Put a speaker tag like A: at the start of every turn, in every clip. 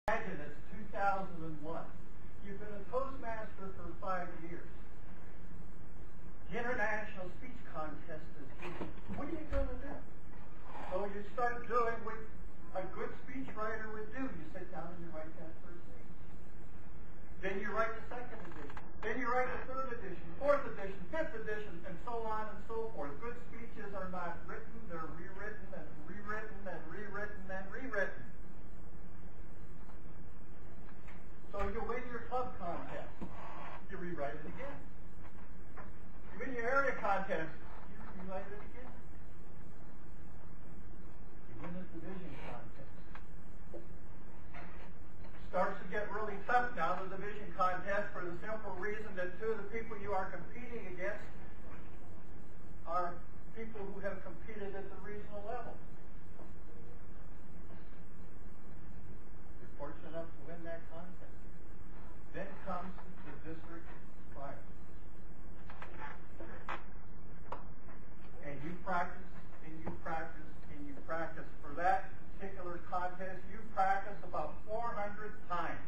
A: Imagine it's 2001. You've been a Toastmaster for 5 years. The International Speech Contest is here. What are you going to do? So you start doing what a good speechwriter would do. You sit down and you write that first thing. Then you write the second edition. Then you write the third edition, fourth edition, fifth edition, and so on and so forth. Good speeches are not written. They're rewritten and rewritten and rewritten and rewritten. So you win your club contest. You rewrite it again. You win your area contest. You rewrite it again. You win the division contest. Starts to get really tough now, the division contest, for the simple reason that two of the people you are competing against are people who have competed at the regional level. You're fortunate enough to win that contest. Then comes the district final. And you practice, and you practice, and you practice. For that particular contest, you practice about 400 times.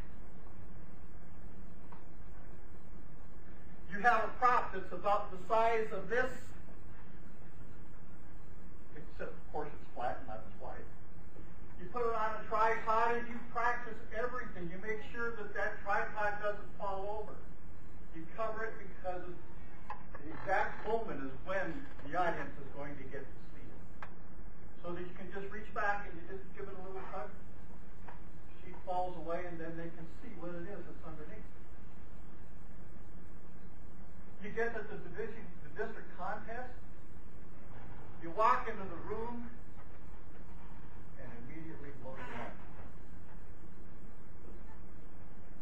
A: You have a prop that's about the size of this, except of course it's flat and not wide. You put it on a tripod and you practice everything. You make sure that that tripod doesn't fall over. You cover it because the exact moment is when the audience is going to get to see it. So that you can just reach back and you just give it a little tug. She falls away and then they can see what it is that's underneath. You get to the district contest. You walk into the room and immediately blow your mind.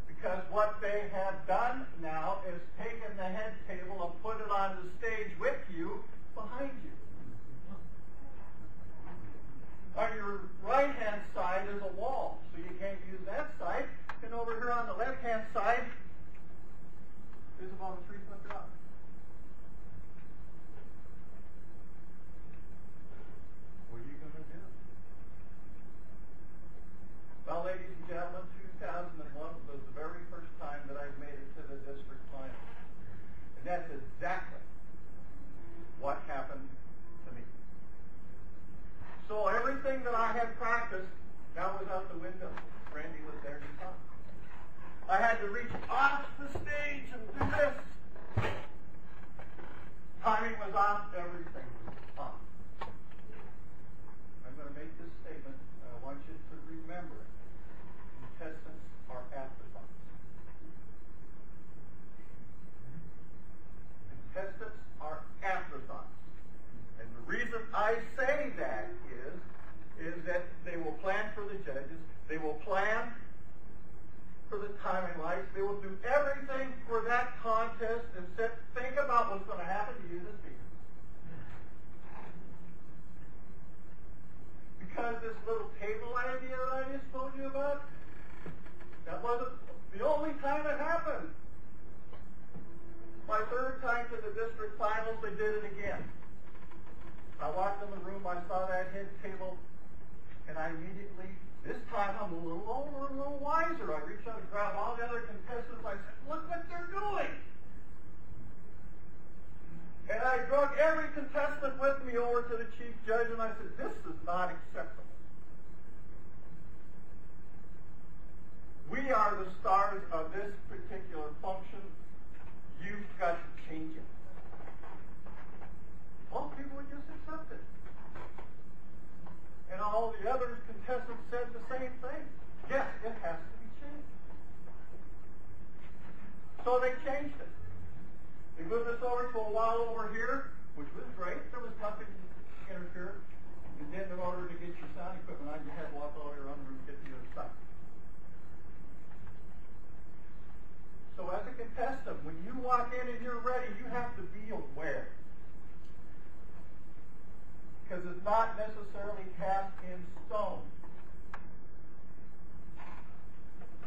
A: Because what they have done now is taken the head table and put it on the stage with you, behind you. On your right-hand side is a wall, so you can't use that side. And over here on the left-hand side is about a 3-foot drop. What are you going to do? Well, ladies and gentlemen, 2001 was the very first time that I made it to the district final. And that's exactly what happened to me. So everything that I had practiced, that was out the window. Randy was there to talk. I had to reach off the stage and do this. Timing was off, everything was off. I'm going to make this statement, and I want you to remember it. Contestants are afterthoughts. Contestants are afterthoughts. And the reason I say that is that they will plan for the judges, they will plan for the timing lights, they will do everything for that contest except think about what's going to happen to you this week. Because this little table idea that I just told you about, that wasn't the only time it happened. My third time to the district finals, they did it again. I walked in the room, I saw that head table, and I immediately, this time I'm a little older, a little wiser. I reached out and grabbed all the other contestants. I said, look what they're doing. And I drug every contestant with me over to the chief judge, and I said, this is not acceptable. We are the stars of this particular function. You've got to change it. Most people would just accept it. And all the other contestants said the same thing. Yes, it has to be changed. So they changed it. They moved us over to a wall over here, which was great. There was nothing interfered. And then in order to get your sound equipment on, you had to walk all the way around the room to get to the other side. So as a contestant, when you walk in and you're ready, you have to be aware. Because it's not necessarily cast in stone.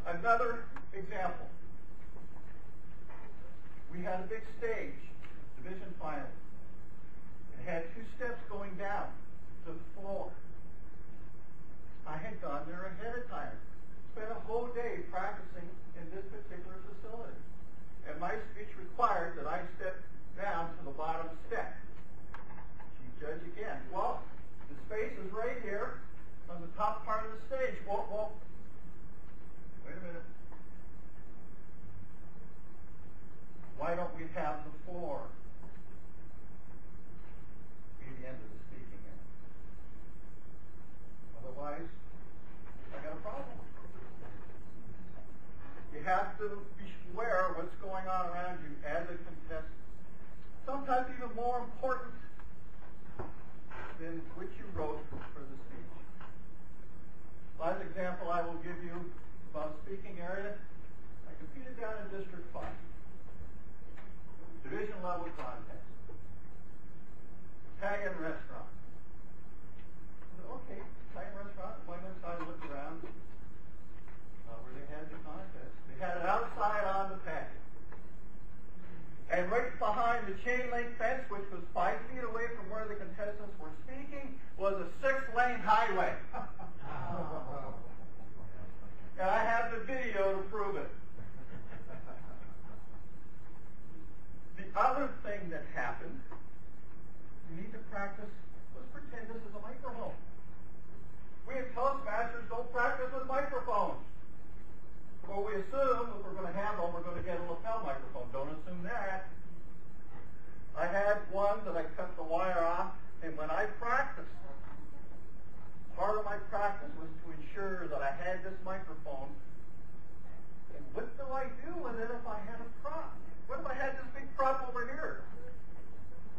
A: Another example. We had a big stage, division final. It had 2 steps going down to the floor. I had gone there ahead of time. spent a whole day practicing in this particular facility. And my speech required that I step down to the bottom step. Chief Judge again. Well, the space is right here on the top part of the stage. Well, wait a minute. Why don't we have the floor be the end of the speaking end? Otherwise, I got a problem. You have to be aware of what's going on around you as a contestant. Sometimes even more important than what you wrote for the speech. Last example I will give you about speaking area. I competed down in District 5. Division level contest. Italian restaurant. I said, okay, Italian restaurant. Went inside and looked around where they had the contest. They had it outside on the patio. And right behind the chain link fence, which was 5 feet away from where the contestants were speaking, was a 6-lane highway. And I have the video to prove it. The other thing that happened, you need to practice, let's pretend this is a microphone. We in Toastmasters don't practice with microphones. Well, we assume if we're going to have them, we're going to get a lapel microphone. Don't assume that. I had one that I cut the wire off, and when I practiced, part of my practice was to ensure that I had this microphone. And what do I do with it if I had a prop? What if I had this big prop over here?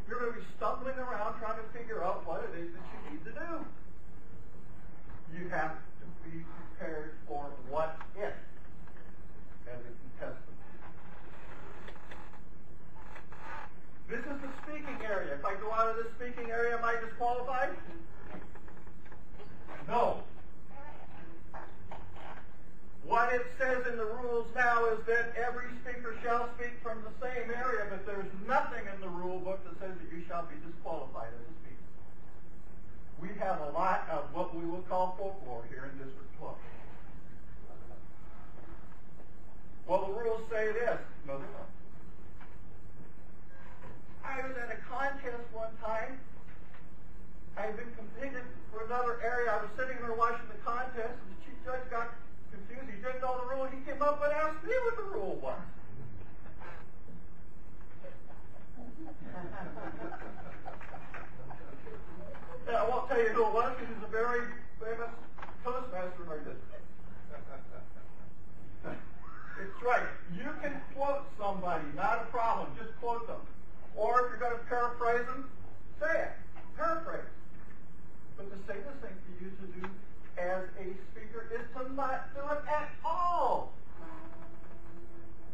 A: You're going to be stumbling around trying to figure out what it is that you need to do. You have to be prepared for what if as a contestant. This is the speaking area. If I go out of this speaking area, am I disqualified? No. What it says in the rules now is that every speaker shall speak from the same area, but there's nothing in the rule book that says that you shall be disqualified as a speaker. We have a lot of what we will call folklore here in District 12. Well, the rules say this. No, they don't. I was at a contest one time. I had been competing for another area. I was sitting there watching the contest, and the chief judge got confused. He didn't know the rule. He came up and asked me what the rule was. And I won't tell you who it was, because he's a very famous Toastmaster in our district. It's right. You can quote somebody, not a problem. Just quote them. Or if you're going to paraphrase them, say it. Paraphrase. But the safest thing for you to do as a speaker is to not do it at all.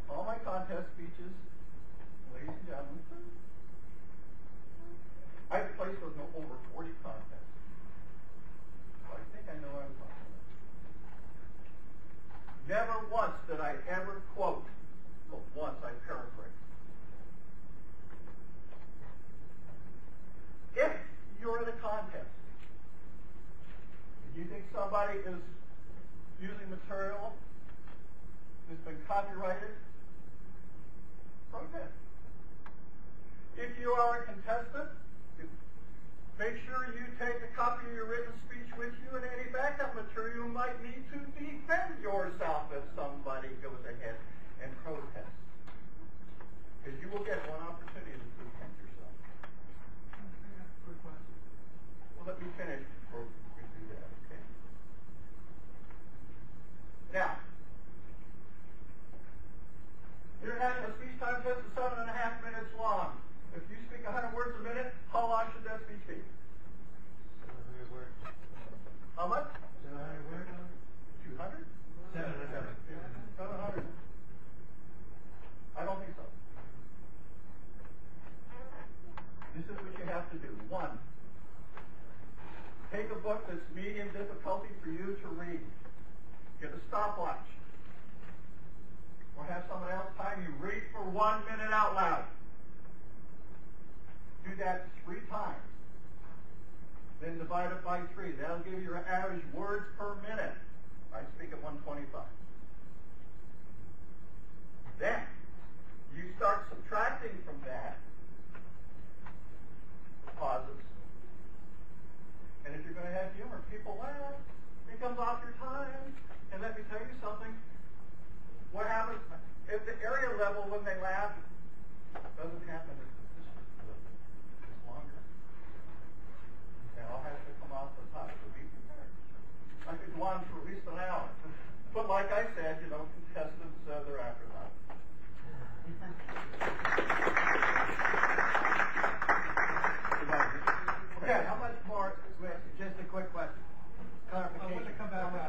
A: All my contest speeches, ladies and gentlemen, I've placed over 40 contests. So I think I know what I'm talking about. Never once did I ever quote, but once I paraphrased. If you're in a contest, and you think somebody is using material that's been copyrighted, protest. If you are a contestant, make sure you take a copy of your written speech with you and any backup material you might need to defend yourself if somebody goes ahead and protests. Because you will get one opportunity to defend yourself. Quick question. Well, let me finish before we do that, okay? Now, international speech contest is 7.5 minutes long. If you speak 100 words a minute, how long should that speech be?
B: 700 words.
A: How much?
B: 700 words.
A: 200? 700. I don't think so. This is what you have to do. 1, take a book that's medium difficulty for you to read. Get a stopwatch. Or have someone else time you. Read for 1 minute out loud. Do that 3 times. Then divide it by 3. That'll give you your average words per minute. I speak at 125. Then, you start subtracting from that pauses. And if you're going to have humor, people laugh. It comes off your time. And let me tell you something. What happens at the area level when they laugh doesn't happen at this level. It's longer. It all has to come off the top. So be prepared. I could go on for at least an hour. But like I said, contestants, they're after that.
C: Okay, how much more? Just a quick question. Clarification.
A: I want to come back.